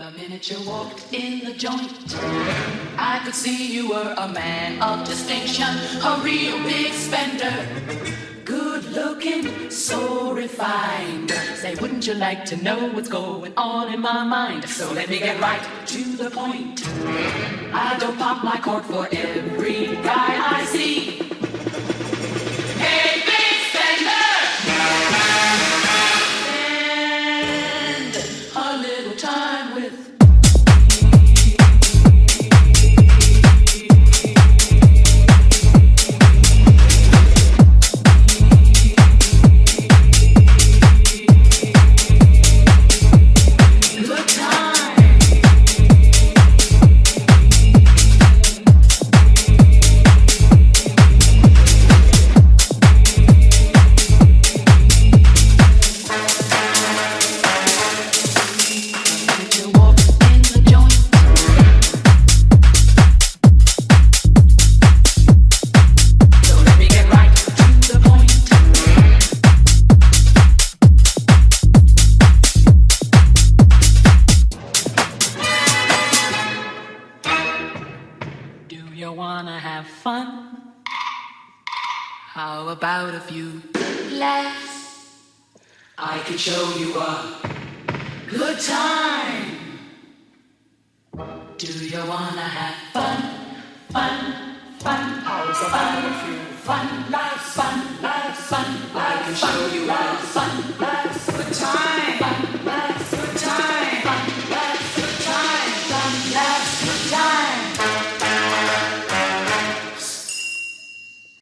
The minute you walked in the joint, I could see you were a man of distinction, a real big spender. Good looking, so refined. Say, wouldn't you like to know what's going on in my mind? So let me get right to the point. I don't pop my cork for every guy I see. Hey, big spender! Spend a little time with how about a few laughs? I can show you a good time. Do you wanna have fun? How's about a few fun laughs? I can show you a fun